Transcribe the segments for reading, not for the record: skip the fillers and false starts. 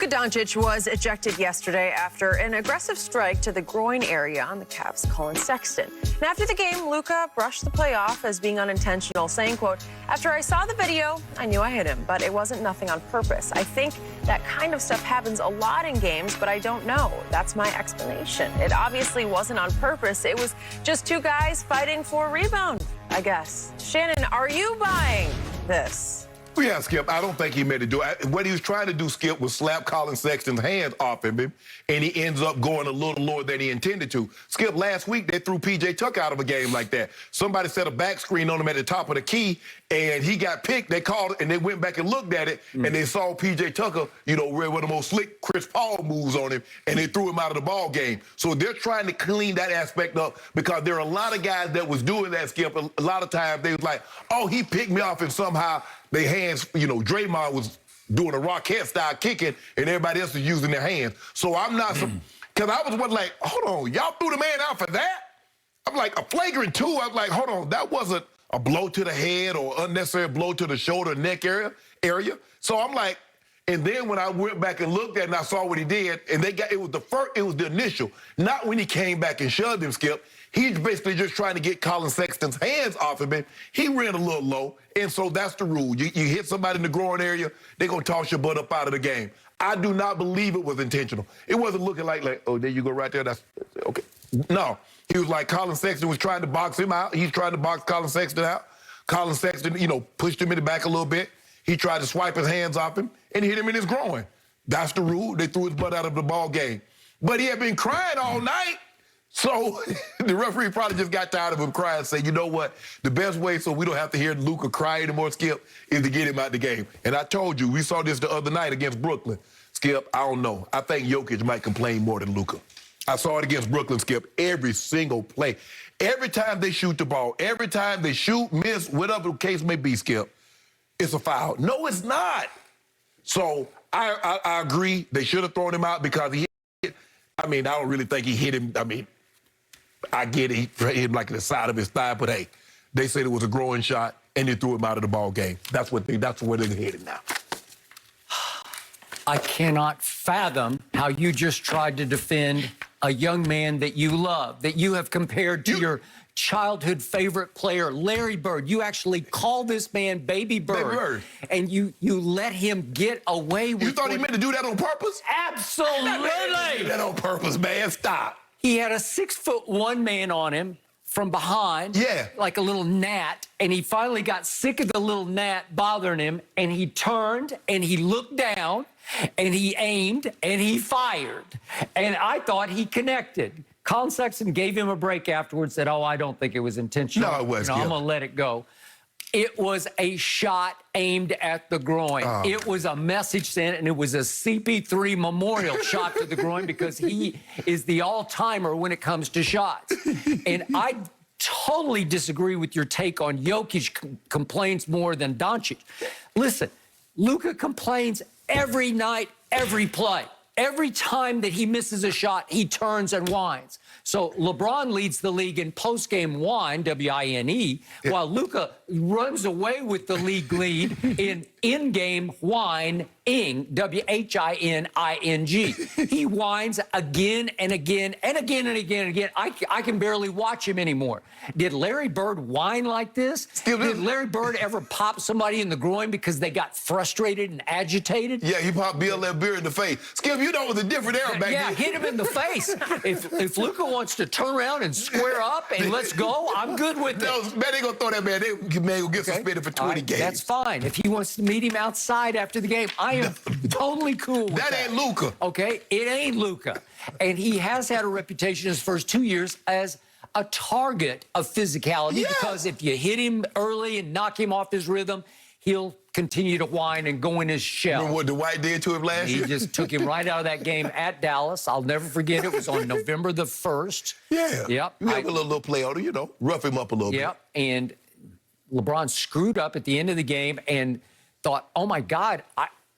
Luka Dončić was ejected yesterday after an aggressive strike to the groin area on the Cavs' Colin Sexton. And after the game, Luka brushed the play off as being unintentional, saying, quote, "After I saw the video, I knew I hit him, but it wasn't nothing on purpose. I think that kind of stuff happens a lot in games, but I don't know. That's my explanation. It obviously wasn't on purpose. It was just two guys fighting for a rebound, I guess." Shannon, are you buying this? Yeah, Skip, I don't think he meant to do it. What he was trying to do, Skip, was slap Colin Sexton's hands off him, and he ends up going a little lower than he intended to. Skip, last week, they threw P.J. Tucker out of a game like that. Somebody set a back screen on him at the top of the key, and he got picked. They called it, and they went back and looked at it, and they saw P.J. Tucker, one of the most slick Chris Paul moves on him, and they threw him out of the ball game. So they're trying to clean that aspect up because there are a lot of guys that was doing that, Skip. A lot of times they was like, oh, he picked me off, and somehow their hands, Draymond was doing a Rockette style kicking, and everybody else was using their hands. So I'm not, because I was like, hold on, y'all threw the man out for that? I'm like, a flagrant two. I was like, hold on, that wasn't a blow to the head or unnecessary blow to the shoulder, neck area. So I'm like, and then when I went back and looked at it and I saw what he did, and it was the initial, not when he came back and shoved him, Skip. He's basically just trying to get Colin Sexton's hands off of him. He ran a little low, and so that's the rule. You hit somebody in the groin area, they're going to toss your butt up out of the game. I do not believe it was intentional. It wasn't looking like oh, there you go right there. That's okay. No, he was like Colin Sexton was trying to box him out. He's trying to box Colin Sexton out. Colin Sexton, pushed him in the back a little bit. He tried to swipe his hands off him and hit him in his groin. That's the rule. They threw his butt out of the ball game. But he had been crying all night. So the referee probably just got tired of him crying and said, you know what, the best way so we don't have to hear Luka cry anymore, Skip, is to get him out the game. And I told you, we saw this the other night against Brooklyn. Skip, I don't know. I think Jokic might complain more than Luka. I saw it against Brooklyn, Skip, every single play. Every time they shoot the ball, every time they shoot, miss, whatever the case may be, Skip, it's a foul. No, it's not. So I agree. They should have thrown him out because he hit. I don't really think he hit him. I get it. He hit him like in the side of his thigh, but hey, they said it was a groin shot, and they threw him out of the ball game. That's where they're headed now. I cannot fathom how you just tried to defend a young man that you love, that you have compared to your childhood favorite player, Larry Bird. You actually call this man Baby Bird. Baby Bird. And you let him get away with it. You thought he meant to do that on purpose? Absolutely. Do that on purpose, man. Stop. He had a 6'1" man on him from behind, like a little gnat, and he finally got sick of the little gnat bothering him, and he turned, and he looked down, and he aimed, and he fired. And I thought he connected. Colin Sexton gave him a break afterwards, said, oh, I don't think it was intentional. No, it was. I'm going to let it go. It was a shot aimed at the groin. Oh. It was a message sent, and it was a CP3 memorial shot to the groin because he is the all-timer when it comes to shots. And I totally disagree with your take on Jokic complains more than Dončić. Listen, Luka complains every night, every play. Every time that he misses a shot, he turns and whines. So LeBron leads the league in post-game whine, W-I-N-E, while Luka runs away with the league lead in in-game whining, W-H-I-N-I-N-G. He whines again and again and again and again and again. I can barely watch him anymore. Did Larry Bird whine like this? Did Larry Bird ever pop somebody in the groin because they got frustrated and agitated? Yeah, he popped BLF Beer in the face. Skip, you know it was a different era back then. Yeah, hit him in the face. If Luka wants to turn around and square up and let's go, I'm good with it. No, man, they gonna throw that man. Man will get suspended for 20 games. That's fine. If he wants to meet him outside after the game, I am totally cool with that. That ain't Luka. Okay, it ain't Luka. And he has had a reputation his first 2 years as a target of physicality because if you hit him early and knock him off his rhythm, he'll continue to whine and go in his shell. Remember what Dwight did to him last year? He just took him right out of that game at Dallas. I'll never forget. It was on November the 1st. Yeah. Yep. You have a little play on him, rough him up a little bit. Yep. And LeBron screwed up at the end of the game and thought, oh, my God,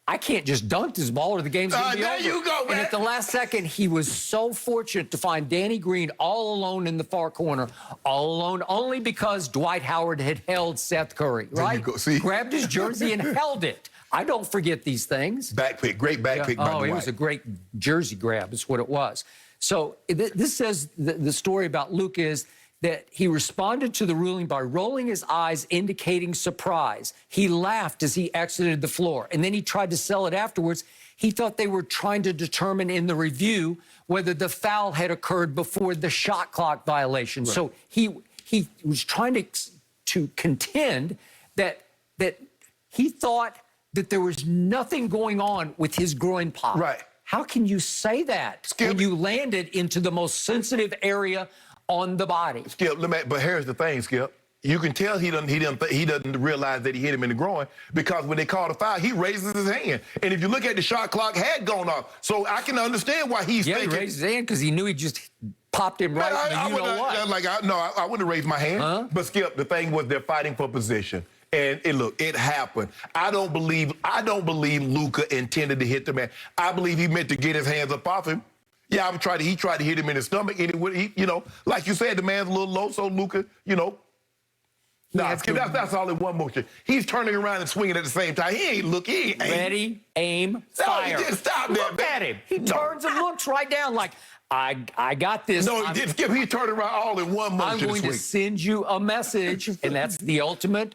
I can't just dunk this ball or the game's going to be over. There you go, man. And at the last second, he was so fortunate to find Danny Green all alone in the far corner, all alone only because Dwight Howard had held Seth Curry, right? There you go. See? Grabbed his jersey and held it. I don't forget these things. Back pick, great back pick by Dwight. Oh, it was a great jersey grab is what it was. So this says the story about Luka is that he responded to the ruling by rolling his eyes, indicating surprise. He laughed as he exited the floor, and then he tried to sell it afterwards. He thought they were trying to determine in the review whether the foul had occurred before the shot clock violation. Right. So he was trying to contend that he thought that there was nothing going on with his groin pop. Right. How can you say that when you landed into the most sensitive area on the body? Skip, but here's the thing, Skip. You can tell he doesn't realize that he hit him in the groin because when they call the foul, he raises his hand. And if you look at the shot clock, had gone off. So I can understand why he's thinking. He raised his hand because he knew he just popped him right in the you-know-what. I wouldn't have raised my hand. Huh? But Skip, the thing was they're fighting for position. And it happened. I don't believe Luka intended to hit the man. I believe he meant to get his hands up off him. Yeah, he tried to hit him in the stomach, and like you said, the man's a little low, so Luka, that's all in one motion. He's turning around and swinging at the same time. He ain't ready, aim, fire. No, he didn't stop that. Look at him. He turns and looks right down like, I got this. No, he didn't, Skip. He turned around all in one motion. I'm going to send you a message, and that's the ultimate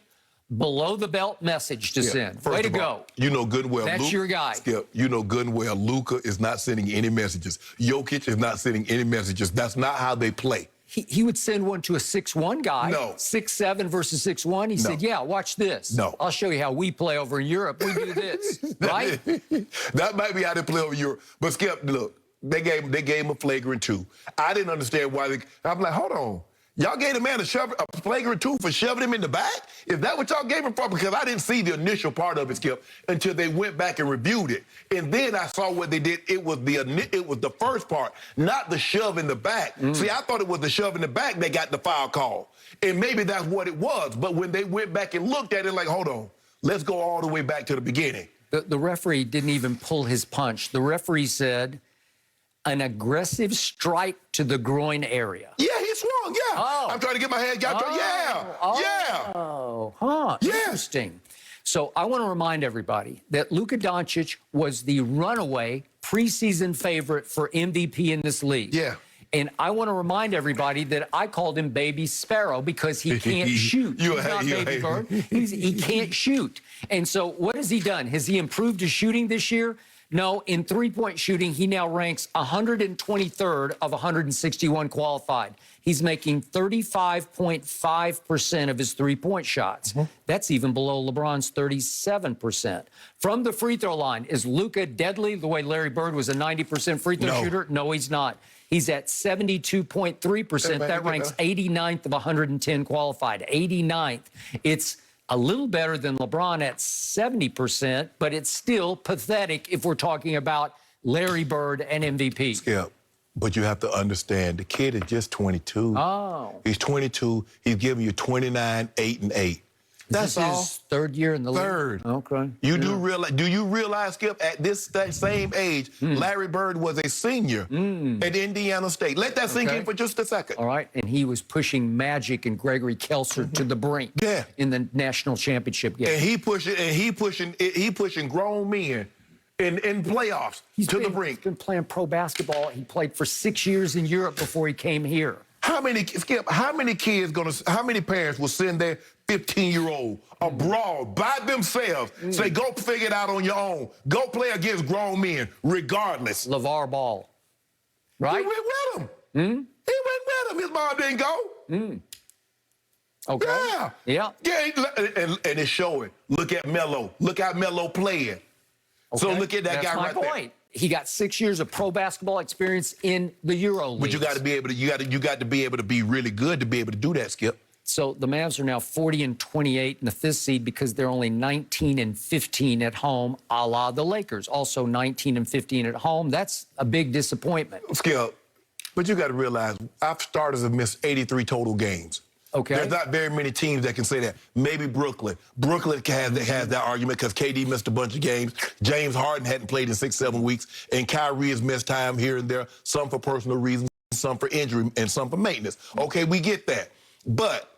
below-the-belt message to send. Way to go. You know good and well. That's your guy. Skip, you know good and well, Luka is not sending any messages. Jokic is not sending any messages. That's not how they play. He would send one to a 6'1" guy. No. 6'7" versus 6'1". He said, yeah, watch this. No. I'll show you how we play over in Europe. We do this, right? That might be how they play over Europe. But, Skip, look, they gave him a flagrant 2. I didn't understand why. I'm like, hold on. Y'all gave the man a flagrant 2 for shoving him in the back? Is that what y'all gave him for? Because I didn't see the initial part of it, Skip, until they went back and reviewed it. And then I saw what they did. It was the first part, not the shove in the back. See, I thought it was the shove in the back that got the foul call. And maybe that's what it was. But when they went back and looked at it, like, hold on, let's go all the way back to the beginning. The referee didn't even pull his punch. The referee said, an aggressive strike to the groin area. Yeah, he swung, yeah. Oh. I'm trying to get my hand, Interesting. So I want to remind everybody that Luka Doncic was the runaway preseason favorite for MVP in this league. Yeah. And I want to remind everybody that I called him Baby Sparrow because he can't shoot. He's not Baby Bird. He can't shoot. And so what has he done? Has he improved his shooting this year? No, in three-point shooting, he now ranks 123rd of 161 qualified. He's making 35.5% of his three-point shots. That's even below LeBron's 37%. From the free throw line, is Luka deadly the way Larry Bird was a 90% free throw shooter? No, he's not. He's at 72.3%. That ranks 89th of 110 qualified. 89th. It's a little better than LeBron at 70%, but it's still pathetic if we're talking about Larry Bird and MVP. Yeah, but you have to understand, the kid is just 22. Oh. He's 22. He's giving you 29, 8, and 8. That's his third year in the league? Third. Okay. Do you realize, Skip, at that same age, Larry Bird was a senior at Indiana State. Let that sink in for just a second. All right, and he was pushing Magic and Gregory Kelser to the brink in the national championship game. And he pushing grown men in playoffs to the brink. He's been playing pro basketball. He played for 6 years in Europe before he came here. How many parents will send their 15-year-old abroad by themselves, say, go figure it out on your own. Go play against grown men, regardless. LeVar Ball, right? He went with him. He went with him. His mom didn't go. Okay. Yeah. And it's showing. Look at Melo. Look how Melo playing. Okay. So look at that guy right there. He got 6 years of pro basketball experience in the Euro League. But you got to be able to. You got to be able to be really good to be able to do that, Skip. So the Mavs are now 40-28 in the 5th seed because they're only 19-15 at home, a la the Lakers. Also 19-15 at home. That's a big disappointment. Skip, but you got to realize our starters have missed 83 total games. Okay. There's not very many teams that can say that. Maybe Brooklyn. Brooklyn has that argument because KD missed a bunch of games. James Harden hadn't played in 6-7 weeks. And Kyrie has missed time here and there, some for personal reasons, some for injury, and some for maintenance. Okay, we get that. But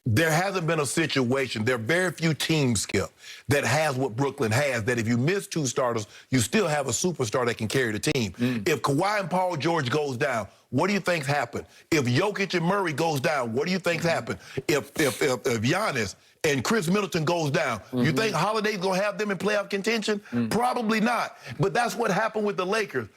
There hasn't been a situation, there are very few teams, Skip, that has what Brooklyn has, that if you miss 2 starters, you still have a superstar that can carry the team. If Kawhi and Paul George goes down, what do you think's happened? If Jokic and Murray goes down, what do you think's happened? If Giannis and Chris Middleton goes down, you think Holiday's going to have them in playoff contention? Probably not. But that's what happened with the Lakers.